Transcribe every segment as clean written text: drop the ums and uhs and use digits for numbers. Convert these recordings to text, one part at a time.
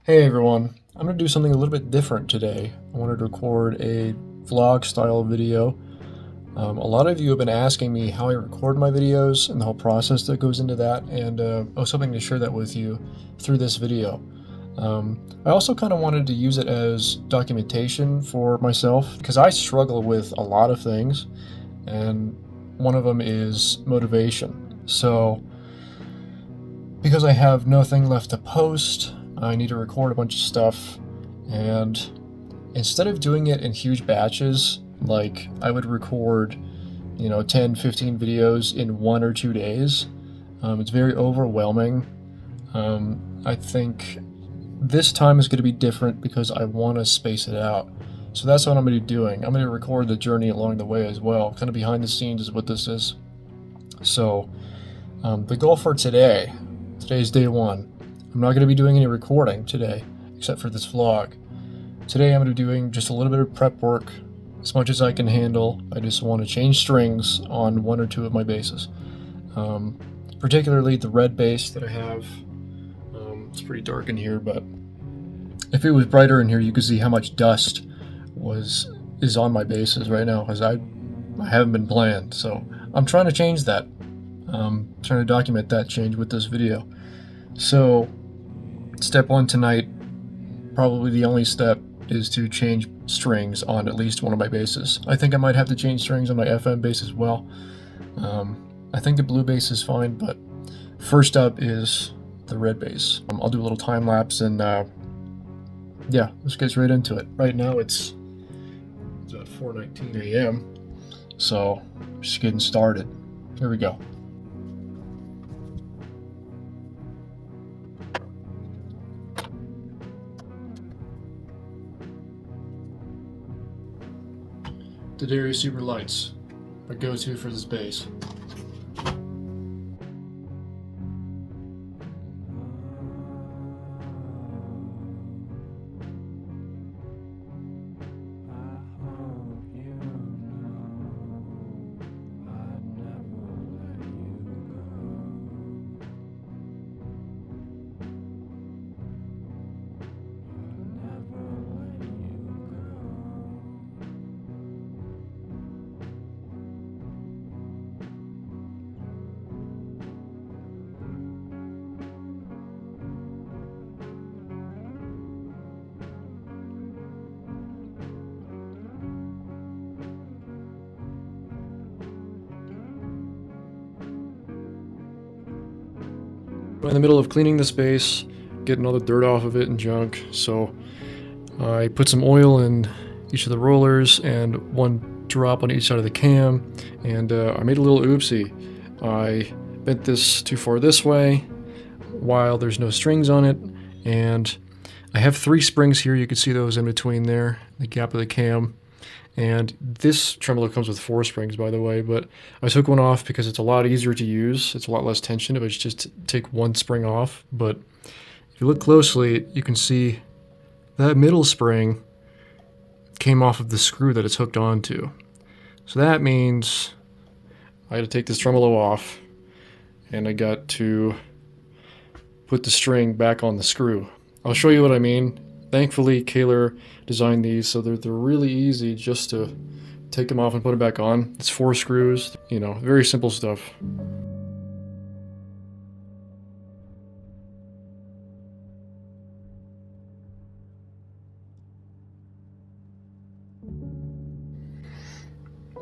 Hey everyone, I'm going to do something a little bit different today. I wanted to record a vlog style video. A lot of you have been asking me how I record my videos and the whole process that goes into that, and I was hoping to share that with you through this video. I also kind of wanted to use it as documentation for myself because I struggle with a lot of things, and one of them is motivation. So, because I have nothing left to post, I need to record a bunch of stuff, and instead of doing it in huge batches, like I would record, 10, 15 videos in 1 or 2 days, it's very overwhelming. I think this time is going to be different because I want to space it out. So that's what I'm going to be doing. I'm going to record the journey along the way as well. Kind of behind the scenes is what this is. So, the goal for today's day one. I'm not going to be doing any recording today, except for this vlog. Today I'm going to be doing just a little bit of prep work, as much as I can handle. I just want to change strings on 1 or 2 of my basses. Particularly the red bass that I have. It's pretty dark in here, but if it was brighter in here, you could see how much dust is on my basses right now, because I haven't been playing. So I'm trying to change that. Trying to document that change with this video. So step one tonight, probably the only step, is to change strings on at least one of my basses. I think I might have to change strings on my FM bass as well. I think the blue bass is fine, but first up is the red bass. I'll do a little time lapse, and yeah, let's get right into it. Right now it's at 4:19 a.m. So just getting started. Here we go. The Dairy Super Lights, my go-to for this bass. I'm in the middle of cleaning the space, getting all the dirt off of it and junk, so I put some oil in each of the rollers and one drop on each side of the cam, and I made a little oopsie. I bent this too far this way while there's no strings on it, and I have 3 springs here. You can see those in between there, the gap of the cam. And this tremolo comes with 4 springs, by the way, but I took one off because it's a lot easier to use. It's a lot less tension if I just take 1 spring off. But if you look closely, you can see that middle spring came off of the screw that it's hooked onto. So that means I had to take this tremolo off, and I got to put the string back on the screw. I'll show you what I mean. Thankfully, KAHLER designed these so they're really easy just to take them off and put them back on. It's 4 screws, very simple stuff.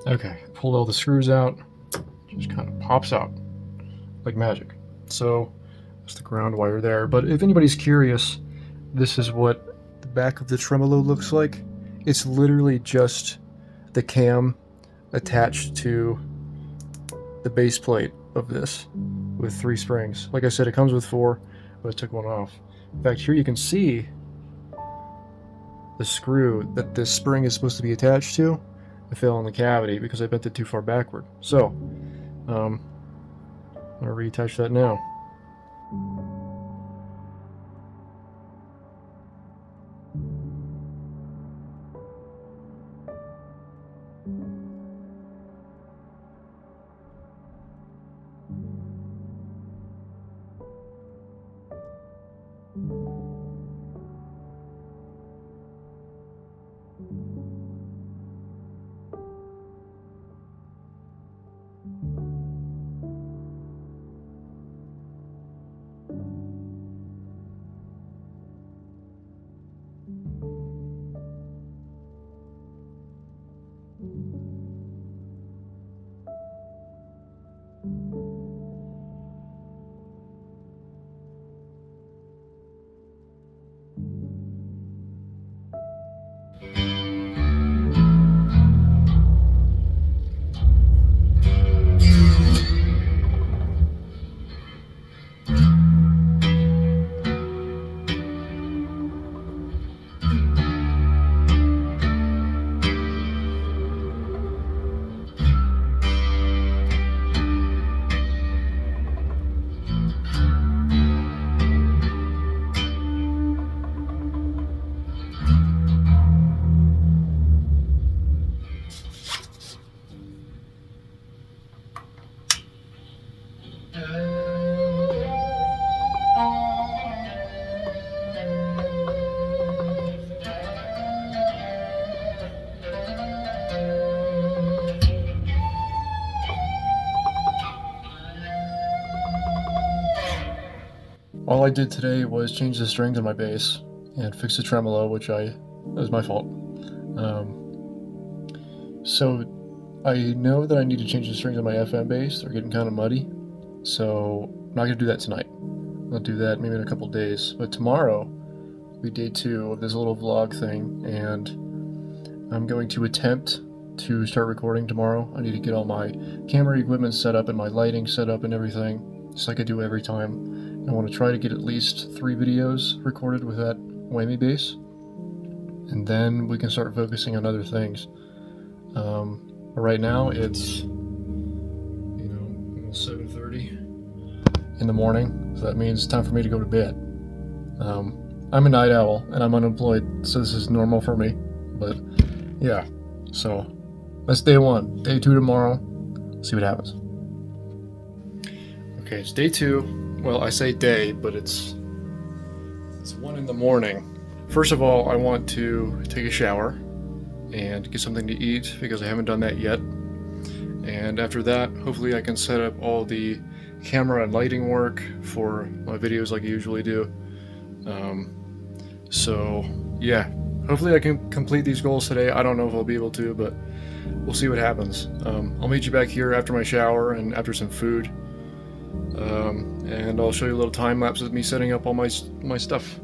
Okay, pulled all the screws out. Just kind of pops out like magic. So that's the ground wire there. But if anybody's curious, this is what the back of the tremolo looks like. It's literally just the cam attached to the base plate of this with 3 springs. Like I said, it comes with 4, but I took one off. In fact, here you can see the screw that this spring is supposed to be attached to. It fell in the cavity because I bent it too far backward. So, I'm gonna reattach that now. all I did today was change the strings on my bass and fix the tremolo, which was my fault. So I know that I need to change the strings on my FM bass. They're getting kind of muddy, so I'm not going to do that tonight. I'll do that maybe in a couple days. But tomorrow will be day 2 of this little vlog thing, and I'm going to attempt to start recording tomorrow. I need to get all my camera equipment set up and my lighting set up and everything, just like I do every time. I want to try to get at least 3 videos recorded with that whammy bass, and then we can start focusing on other things. But right now it's, almost 7:30 in the morning, so that means it's time for me to go to bed. I'm a night owl and I'm unemployed, so this is normal for me. But yeah, so that's day 1. Day 2 tomorrow. See what happens. Okay, it's day 2. Well, I say day, but it's 1 in the morning. First of all, I want to take a shower and get something to eat because I haven't done that yet. And after that, hopefully I can set up all the camera and lighting work for my videos like I usually do. So yeah, hopefully I can complete these goals today. I don't know if I'll be able to, but we'll see what happens. I'll meet you back here after my shower and after some food. And I'll show you a little time lapse of me setting up all my stuff.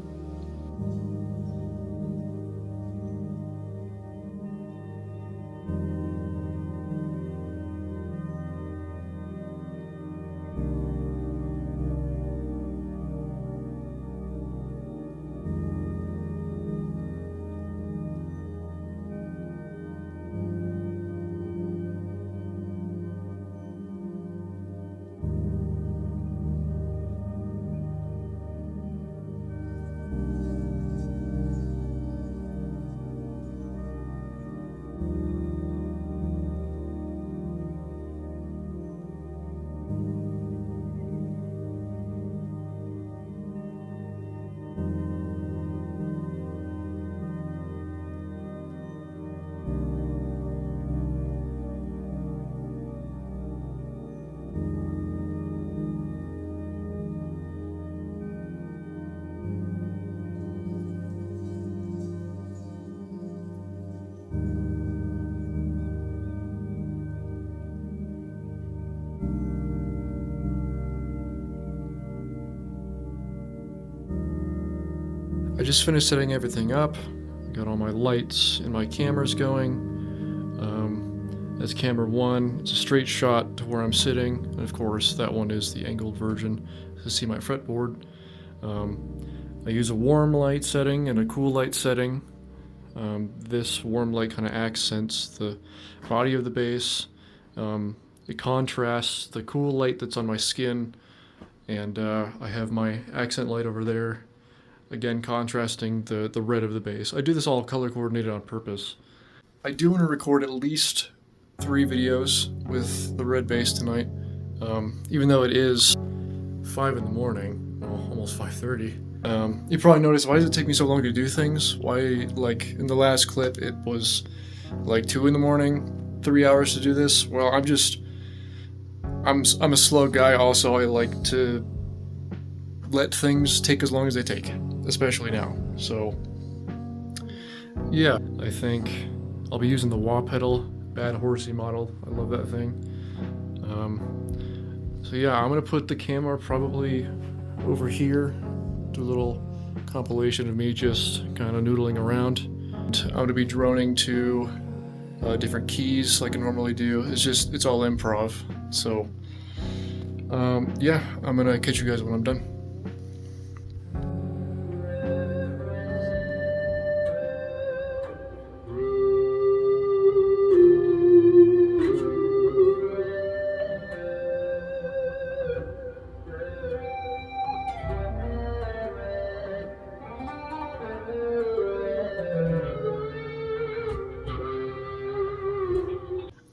I just finished setting everything up. I got all my lights and my cameras going. That's camera 1. It's a straight shot to where I'm sitting, and of course that one is the angled version to see my fretboard. I use a warm light setting and a cool light setting. This warm light kind of accents the body of the bass. It contrasts the cool light that's on my skin, and I have my accent light over there, again contrasting the red of the bass. I do this all color coordinated on purpose. I do want to record at least 3 videos with the red bass tonight, even though it is 5 in the morning, well, almost 5:30. You probably noticed, why does it take me so long to do things? Why, like in the last clip, it was like 2 in the morning, 3 hours to do this? Well, I'm a slow guy. Also, I like to let things take as long as they take, especially now. So yeah, I think I'll be using the wah pedal, Bad Horsey model. I love that thing. So yeah, I'm gonna put the camera probably over here, do a little compilation of me just kind of noodling around. I'm gonna be droning to different keys like I normally do. It's all improv. So yeah, I'm gonna catch you guys when I'm done.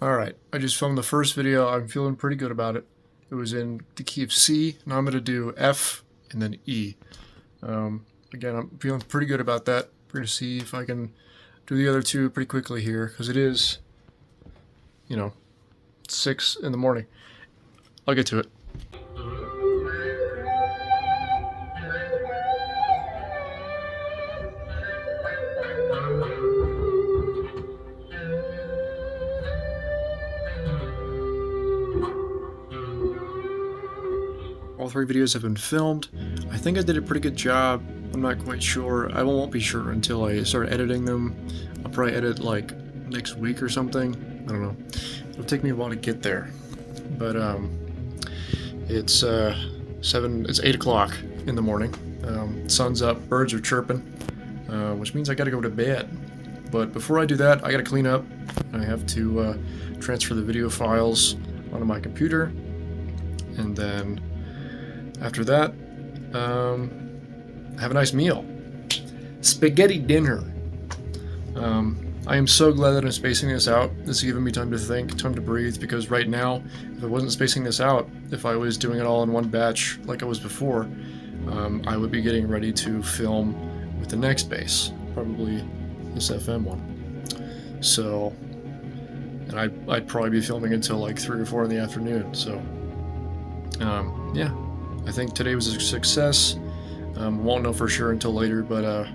Alright, I just filmed the first video. I'm feeling pretty good about it. It was in the key of C. Now I'm going to do F and then E. Again, I'm feeling pretty good about that. We're going to see if I can do the other 2 pretty quickly here, because it is, 6 in the morning. I'll get to it. 3 videos have been filmed. I think I did a pretty good job. I'm not quite sure. I won't be sure until I start editing them. I'll probably edit like next week or something. I don't know. It'll take me a while to get there. But it's 8 o'clock in the morning. Sun's up, birds are chirping, which means I gotta go to bed. But before I do that, I gotta clean up. I have to transfer the video files onto my computer, and then after that, have a nice meal. Spaghetti dinner. I am so glad that I'm spacing this out. This is giving me time to think, time to breathe, because right now, if I wasn't spacing this out, if I was doing it all in one batch like I was before, I would be getting ready to film with the next base, probably this FM one. So, and I'd probably be filming until like 3 or 4 in the afternoon. So, yeah, I think today was a success. Won't know for sure until later, but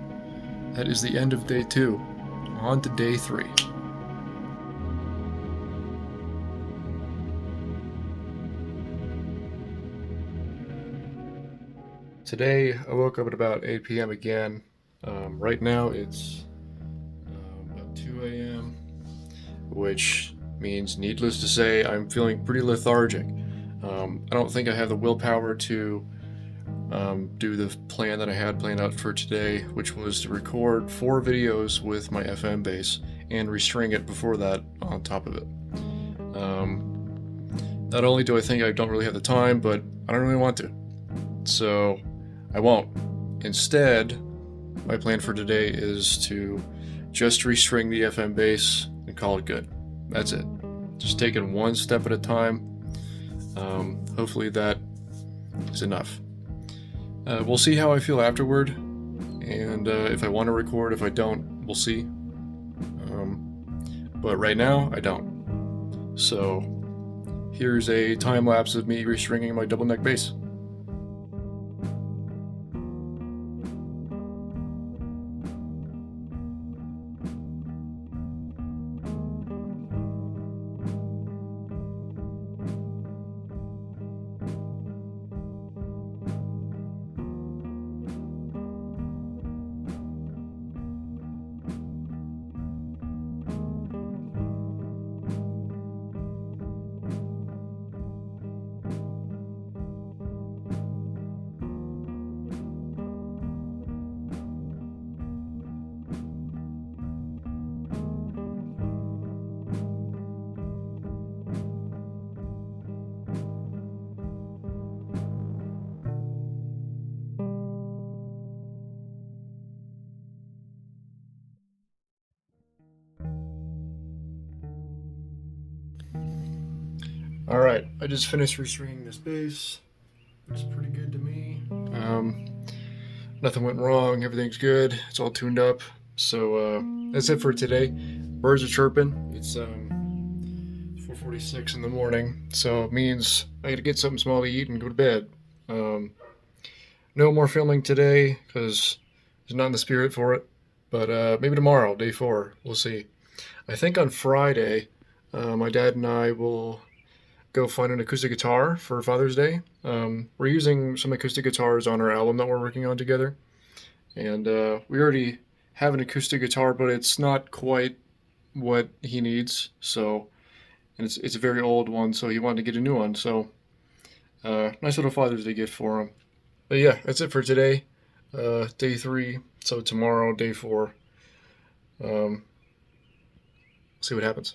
that is the end of day 2. On to day 3. Today I woke up at about 8 p.m. again. Right now it's about 2 a.m., which means, needless to say, I'm feeling pretty lethargic. I don't think I have the willpower to do the plan that I had planned out for today, which was to record 4 videos with my FM bass and restring it before that on top of it. Not only do I think I don't really have the time, but I don't really want to. So I won't. Instead, my plan for today is to just restring the FM bass and call it good. That's it. Just take it one step at a time. Hopefully that is enough. We'll see how I feel afterward, and if I want to record, if I don't, we'll see. But right now, I don't. So here's a time lapse of me restringing my double neck bass. Alright, I just finished restringing this bass. Looks pretty good to me. Nothing went wrong, everything's good, it's all tuned up. So that's it for today. Birds are chirping. It's 4:46 in the morning, so it means I gotta get something small to eat and go to bed. No more filming today, because there's not in the spirit for it. But maybe tomorrow, day 4, we'll see. I think on Friday, my dad and I will go find an acoustic guitar for Father's Day. We're using some acoustic guitars on our album that we're working on together. And we already have an acoustic guitar, but it's not quite what he needs. So, and it's a very old one, so he wanted to get a new one. So, nice little Father's Day gift for him. But yeah, that's it for today. Day 3. So tomorrow, day 4. See what happens.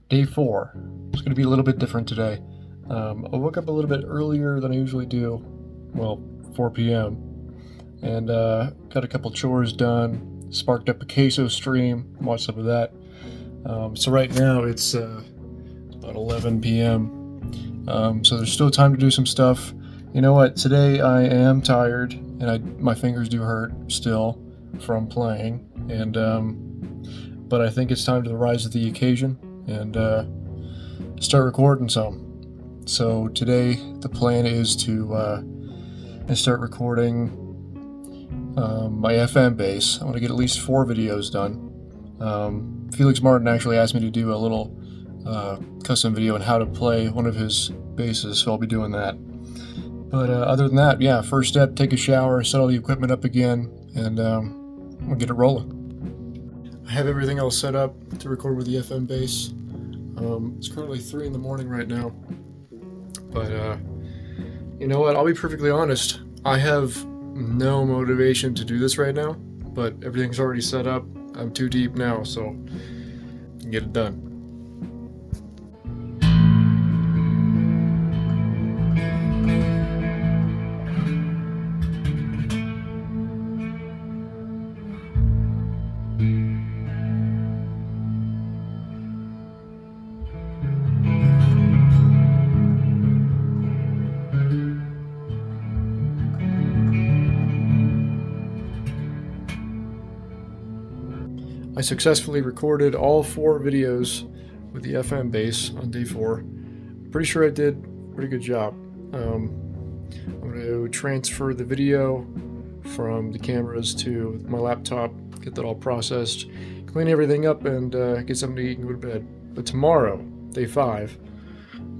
Day 4. It's going to be a little bit different today. I woke up a little bit earlier than I usually do. Well, 4 p.m. And got a couple chores done. Sparked up a queso stream. Watched some of that. So right now it's about 11 p.m. So there's still time to do some stuff. You know what? Today I am tired, and my fingers do hurt still from playing. And but I think it's time to rise to the occasion and start recording some. So today the plan is to start recording my FM bass. I want to get at least 4 videos done. Felix Martin actually asked me to do a little custom video on how to play one of his basses, so I'll be doing that. But other than that, yeah, first step, take a shower, set all the equipment up again, and we'll get it rolling. I have everything all set up to record with the FM bass. It's currently 3 in the morning right now, but you know what, I'll be perfectly honest, I have no motivation to do this right now, but everything's already set up. I'm too deep now, so I can get it done. I successfully recorded all 4 videos with the FM bass on day 4. Pretty sure I did a pretty good job. I'm going to transfer the video from the cameras to my laptop, get that all processed, clean everything up, and get something to eat and go to bed. But tomorrow, day 5,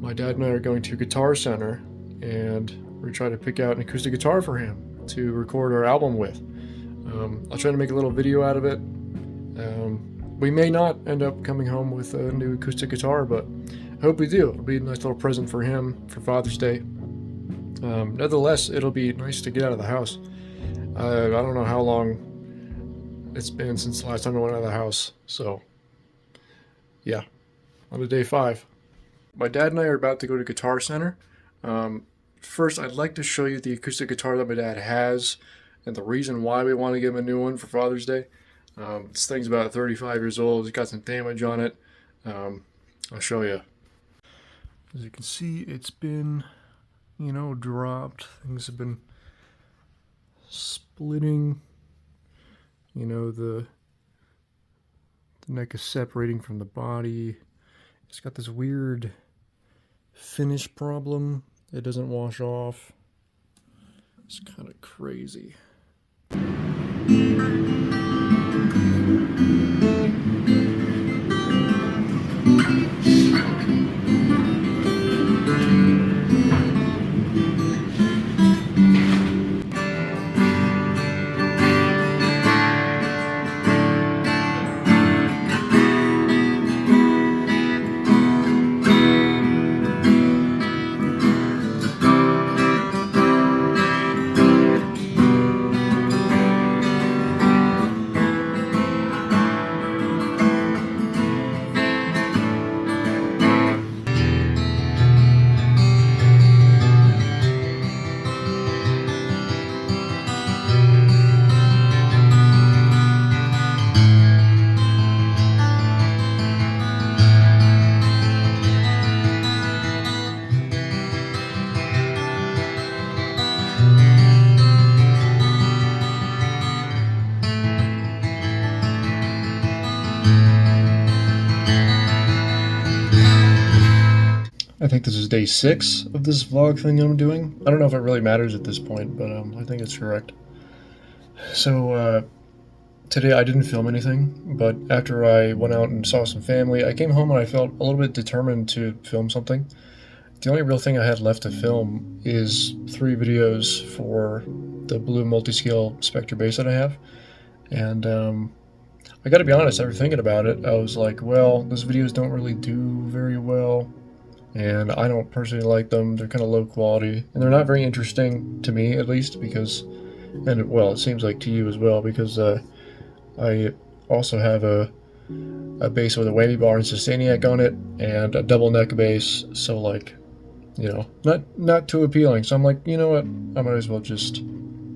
my dad and I are going to Guitar Center, and we're going to try to pick out an acoustic guitar for him to record our album with. I'll try to make a little video out of it. We may not end up coming home with a new acoustic guitar, but I hope we do. It'll be a nice little present for him for Father's Day. Nevertheless, it'll be nice to get out of the house. I don't know how long it's been since the last time I went out of the house, so yeah, on to day 5. My dad and I are about to go to Guitar Center. First, I'd like to show you the acoustic guitar that my dad has and the reason why we want to give him a new one for Father's Day. This thing's about 35 years old. It's got some damage on it. I'll show you. As you can see, it's been, dropped. Things have been splitting. The neck is separating from the body. It's got this weird finish problem. It doesn't wash off. It's kind of crazy. I think this is day 6 of this vlog thing I'm doing. I don't know if it really matters at this point, but I think it's correct. So today I didn't film anything, but after I went out and saw some family, I came home and I felt a little bit determined to film something. The only real thing I had left to film is 3 videos for the blue multi-scale SPECTOR bass that I have. And I gotta be honest, after thinking about it, I was like, well, those videos don't really do very well. And I don't personally like them. They're kind of low quality, and they're not very interesting to me, at least, because, and well, it seems like to you as well, because I also have a bass with a whammy bar and SUSTAINIAC on it, and a double neck bass, so like, not too appealing. So I'm like, you know what, I might as well just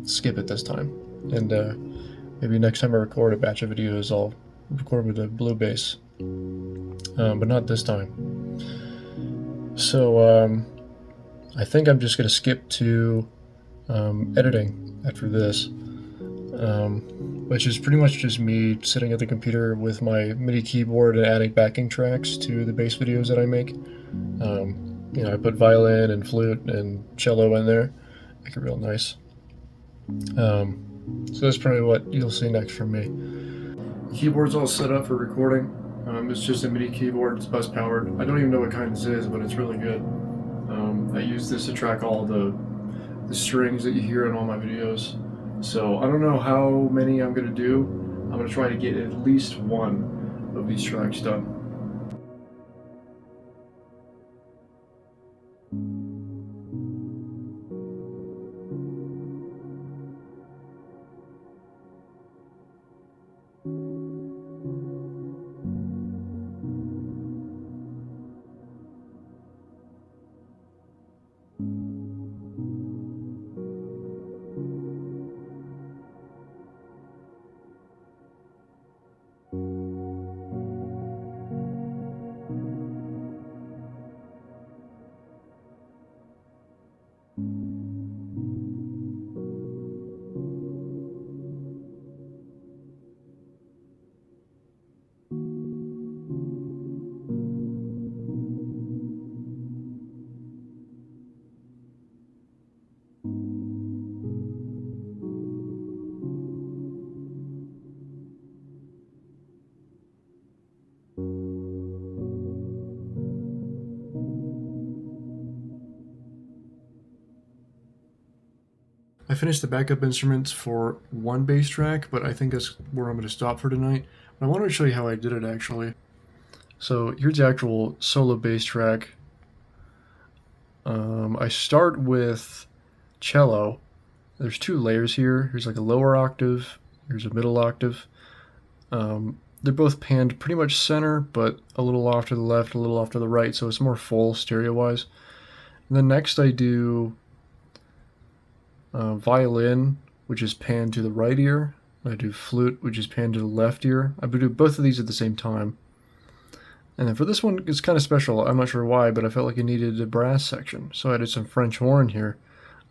skip it this time, and maybe next time I record a batch of videos, I'll record with a blue bass, but not this time. So I think I'm just going to skip to editing after this, which is pretty much just me sitting at the computer with my MIDI keyboard and adding backing tracks to the bass videos that I make. I put violin and flute and cello in there, make it real nice. So that's probably what you'll see next from me. Keyboard's all set up for recording. It's just a MIDI keyboard, it's bus powered. I don't even know what kind this is, but it's really good. I use this to track all the the strings that you hear in all my videos. So I don't know how many I'm going to do. I'm going to try to get at least one of these tracks done. I finished the backup instruments for one bass track, but I think that's where I'm going to stop for tonight. But I wanted to show you how I did it actually. So here's the actual solo bass track. I start with cello. There's two layers here. Here's like a lower octave, here's a middle octave. They're both panned pretty much center, but a little off to the left, a little off to the right, so it's more full stereo-wise. And then next I do violin, which is panned to the right ear. I do flute, which is panned to the left ear. I do both of these at the same time. And then for this one, it's kind of special. I'm not sure why, but I felt like it needed a brass section. So I did some French horn here.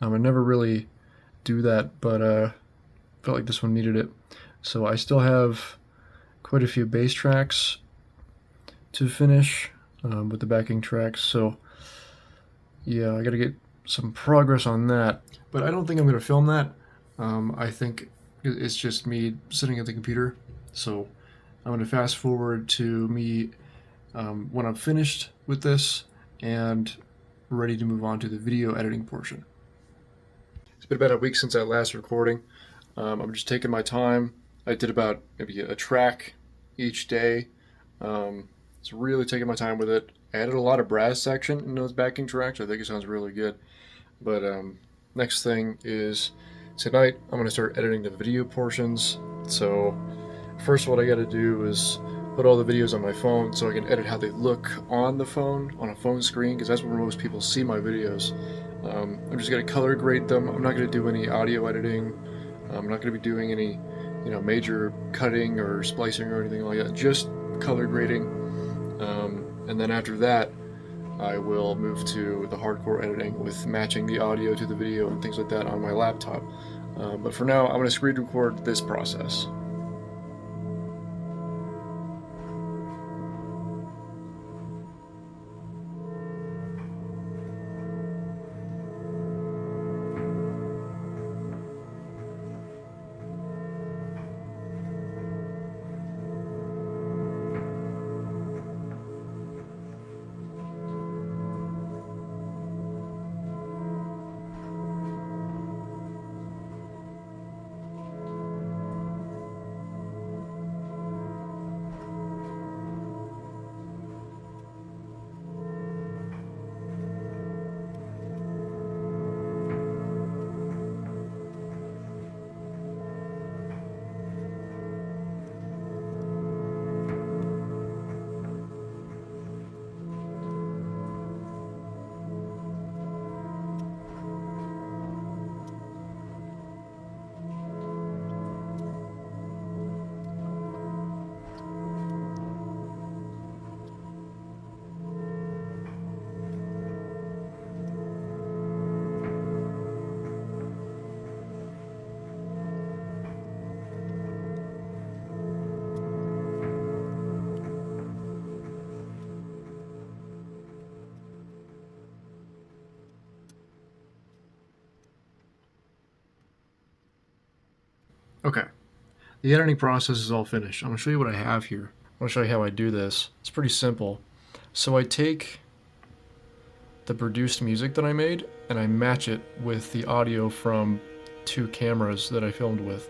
I never really do that, but felt like this one needed it. So I still have quite a few bass tracks to finish with the backing tracks. So yeah, I got to get some progress on that. But I don't think I'm going to film that. I think it's just me sitting at the computer. So I'm going to fast forward to me when I'm finished with this and ready to move on to the video editing portion. It's been about a week since that last recording. I'm just taking my time. I did about maybe a track each day. It's really taking my time with it. I added a lot of brass section in those backing tracks. I think it sounds really good. But next thing is tonight I'm going to start editing the video portions. So first what I got to do is put all the videos on my phone so I can edit how they look on the phone, on a phone screen, because that's where most people see my videos. I'm just going to color grade them. I'm not going to do any audio editing. I'm not going to be doing any major cutting or splicing or anything like that, just color grading. And then after that I will move to the hardcore editing with matching the audio to the video and things like that on my laptop. But for now, I'm going to screen record this process. Okay, the editing process is all finished. I'm going to show you what I have here. I'm going to show you how I do this. It's pretty simple. So I take the produced music that I made, and I match it with the audio from 2 cameras that I filmed with.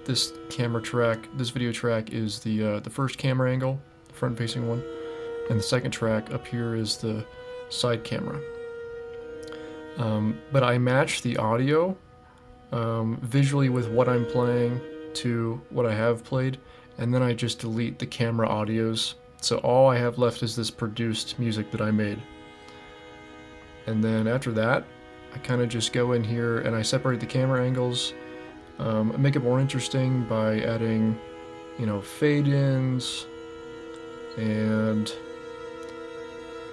This video track is the first camera angle, the front-facing one, and the second track up here is the side camera. But I match the audio visually with what I'm playing to what I have played, and then I just delete the camera audios. So all I have left is this produced music that I made. And then after that, I kind of just go in here and I separate the camera angles, make it more interesting by adding, fade-ins, and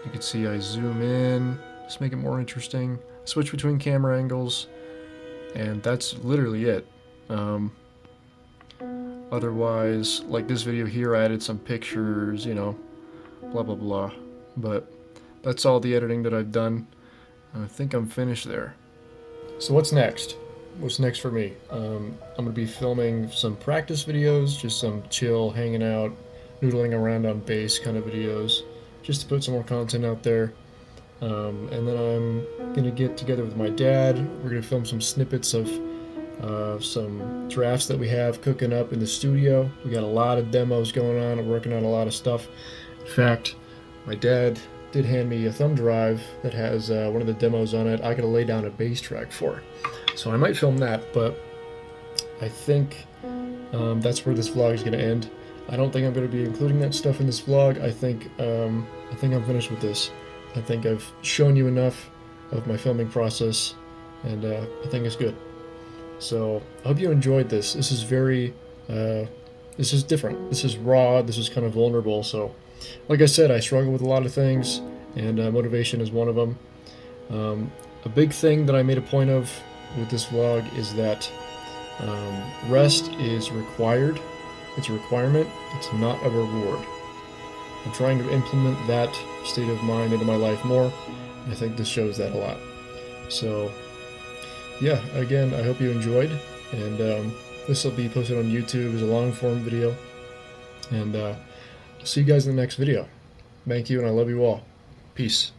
you can see I zoom in, just make it more interesting, switch between camera angles, and that's literally it. Otherwise, like this video here, I added some pictures, blah blah blah, but that's all the editing that I've done. I think I'm finished there. So what's next? What's next for me? I'm going to be filming some practice videos, just some chill, hanging out, noodling around on bass kind of videos, just to put some more content out there. And then I'm going to get together with my dad. We're going to film some snippets of some drafts that we have cooking up in the studio. We got a lot of demos going on. We're working on a lot of stuff. In fact, my dad did hand me a thumb drive that has one of the demos on it. I gotta lay down a bass track for. So I might film that, but I think that's where this vlog is gonna end. I don't think I'm gonna be including that stuff in this vlog. I think I'm finished with this. I think I've shown you enough of my filming process, and I think it's good. So I hope you enjoyed this. This is very, this is different. This is raw. This is kind of vulnerable. So, like I said, I struggle with a lot of things, and motivation is one of them. A big thing that I made a point of with this vlog is that rest is required. It's a requirement. It's not a reward. I'm trying to implement that state of mind into my life more. I think this shows that a lot. So, yeah, again, I hope you enjoyed, and this will be posted on YouTube as a long-form video, and see you guys in the next video. Thank you, and I love you all. Peace.